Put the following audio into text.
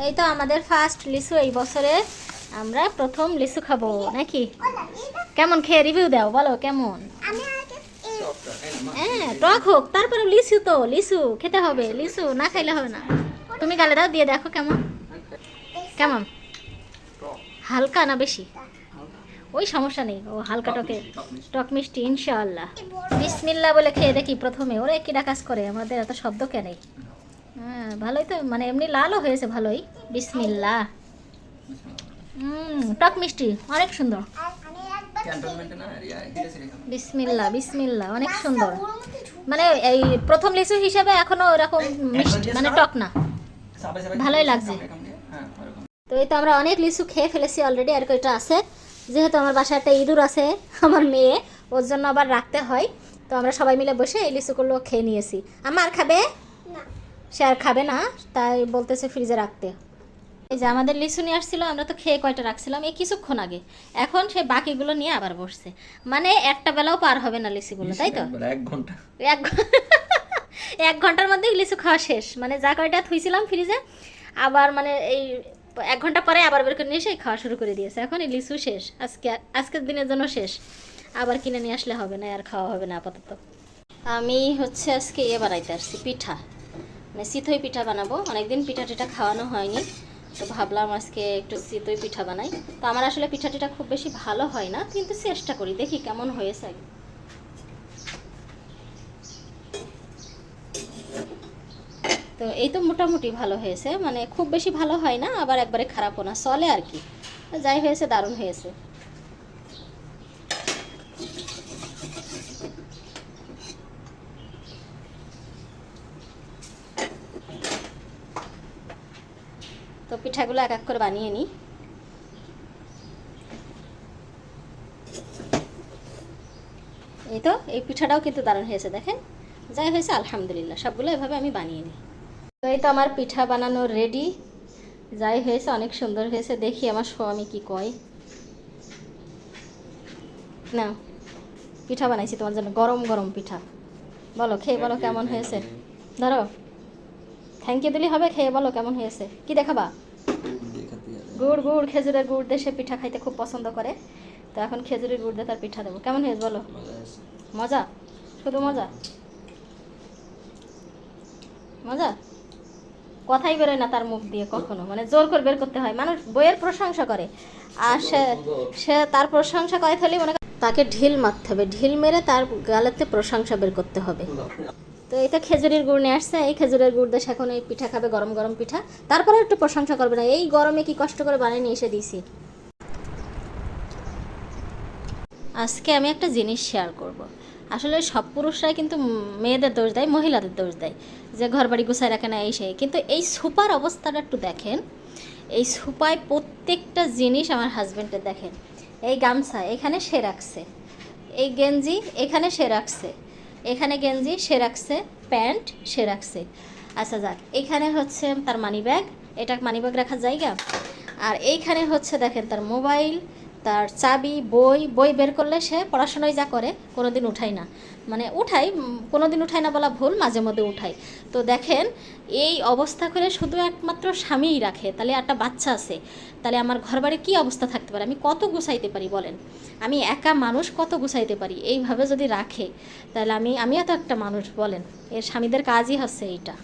এই তো আমাদের ফার্স্ট লিচু এই বছরে, আমরা প্রথম লিচু খাবো নাকি? কেমন খেয়ে রিভিউ দাও, বলো কেমন? হ্যাঁ টক হোক, তারপরে লিচু তো লিচু খেতে হবে, লিচু না খাইলে হবে না। তুমি গালে দাও, দিয়ে দেখো কেমন কেমন, হালকা না বেশি? ওই সমস্যা নেই, ও হালকা টকে টক মিষ্টি ইনশাআল্লাহ। বিসমিল্লাহ বলে খেয়ে দেখি প্রথমে। ওরা কিরা কাজ করে, আমাদের এত শব্দ কেন? হ্যাঁ ভালোই তো, মানে এমনি লালও হয়েছে ভালোই। বিসমিল্লাহ। টক মিষ্টি অনেক সুন্দর। বিসমিল্লাহ বিসমিল্লাহ, অনেক সুন্দর। মানে এই প্রথম লিচু হিসেবে এখনো ওরকম মিষ্টি, মানে টক না, ভালোই লাগছে। তো এই তো আমরা অনেক লিচু খেয়ে ফেলেছি অলরেডি, আর কয়টা আছে। যেহেতু আমার বাসায় একটা ইঁদুর আছে, আমার মেয়ে, ওর জন্য আবার রাখতে হয়। তো আমরা সবাই মিলে বসে এই লিচুগুলো খেয়ে নিয়েছি। আমার খাবে না, সে আর খাবে না, তাই বলতেছে ফ্রিজে রাখতে। এই যে আমাদের লিচু নিয়ে আসছিল, আমরা তো খেয়ে কয়টা রাখছিলাম এই কিছুক্ষণ আগে, এখন সে বাকিগুলো নিয়ে আবার বসছে। মানে একটা বেলাও পার হবে না লিচুগুলো, তাই তো? 1 ঘন্টা, 1 ঘন্টার মধ্যে লিচু খাওয়া শেষ। মানে যা কয়টা থুইছিলাম ফ্রিজে, আবার মানে এই 1 ঘন্টা পরে আবার বের করে নিয়ে এসে খাওয়া শুরু করে দিয়েছে। এখন এই লিচু শেষ, আজকের দিনের জন্য শেষ। আবার কিনে নিয়ে আসলে হবে না, আর খাওয়া হবে না আপাতত। আমি হচ্ছে আজকে বানাইতে আসছি পিঠা, মানে চিতই পিঠা বানাবো। অনেকদিন পিঠা টিঠা খাওয়ানো হয়নি, তো ভাবলাম আজকে একটু চিতই পিঠা বানাই। তো আমার আসলে পিঠা টিঠা খুব বেশি ভালো হয় না, কিন্তু চেষ্টা করি, দেখি কেমন হয়েছে। তো এই তো মোটামুটি ভালো হয়েছে, মানে খুব বেশি ভালো হয় না, আবার একবারে খারাপও না, চলে আর কি। যাই হয়েছে দারুণ হয়েছে। তো পিঠাগুলো এক এক করে বানিয়ে নিই। এই তো এই পিঠাটাও কিন্তু দারুণ হয়েছে, দেখেন। যাই হয়েছে আলহামদুলিল্লাহ, সবগুলো এভাবে আমি বানিয়ে নিই। তো এই তো আমার পিঠা বানানো রেডি। যাই হয়েছে অনেক সুন্দর হয়েছে। দেখি আমার স্বামী কি কয়। না, পিঠা বানাইছি তোমার জন্য, গরম গরম পিঠা। বলো, খেয়ে বলো কেমন হয়েছে। ধরো, থ্যাংক ইউ দিলি হবে, খেয়ে বলো কেমন হয়েছে। কি দেখাবা? গুড়, গুড়, খেজুরের গুড় দিয়ে সে পিঠা খাইতে খুব পছন্দ করে। তো এখন খেজুরের গুড় দিয়ে তার পিঠা দেবো। কেমন হয়েছে বলো? মজা, শুধু মজা, মজা। কথাই বেরোয় না তার মুখ দিয়ে কখনো, মানে জোর করে বের করতে হয়। মানুষ বইয়ের প্রশংসা করে, আর সে তার প্রশংসা করে ফেলে, মনে তাকে ঢিল মারতে হবে, ঢিল মেরে তার গালেতে প্রশংসা বের করতে হবে। তো এটা খেজুরের গুড় নিয়ে আসছে, এই খেজুরের গুড় দিয়ে এখন এই পিঠা খাবে, গরম গরম পিঠা। তারপরে একটু প্রশংসা করবে না, এই গরমে কি কষ্ট করে বানিয়ে নিয়ে এসে দিয়েছি। আজকে আমি একটা জিনিস শেয়ার করব। আসলে সব পুরুষরাই কিন্তু মেয়েদের দোষ দেয়, মহিলাদের দোষ দেয়, যে ঘর বাড়ি গুছায় রাখে না এই সেই। কিন্তু এই সুপার অবস্থাটা একটু দেখেন। এই সুপায় প্রত্যেকটা জিনিস আমার হাজব্যান্ডের দেখেন। এই গামছা এখানে সে রাখছে, এই গেঞ্জি এখানে সে রাখছে, এখানে গেঞ্জি সে রাখছে, প্যান্ট সে রাখছে। আচ্ছা যাক, এখানে হচ্ছে তার মানি ব্যাগ, এটা মানি ব্যাগ রাখার জায়গা। আর এইখানে হচ্ছে দেখেন তার মোবাইল, তার চাবি, বই। বই বের করলে সে পড়াশোনায় যা করে কোনো দিন উঠাই না, মানে উঠাই, কোনো দিন উঠাই না বলা ভুল, মাঝে মধ্যে উঠাই। তো দেখেন এই অবস্থা করে শুধু একমাত্র স্বামীই রাখে, তাহলে একটা বাচ্চা আছে, তাহলে আমার ঘরবাড়ি কী অবস্থা থাকতে পারে, আমি কত গুছাইতে পারি বলেন? আমি একা মানুষ কত গুছাইতে পারি? এইভাবে যদি রাখে তাহলে আমি এত একটা মানুষ বলেন? এর স্বামীদের কাজই হচ্ছে এইটা।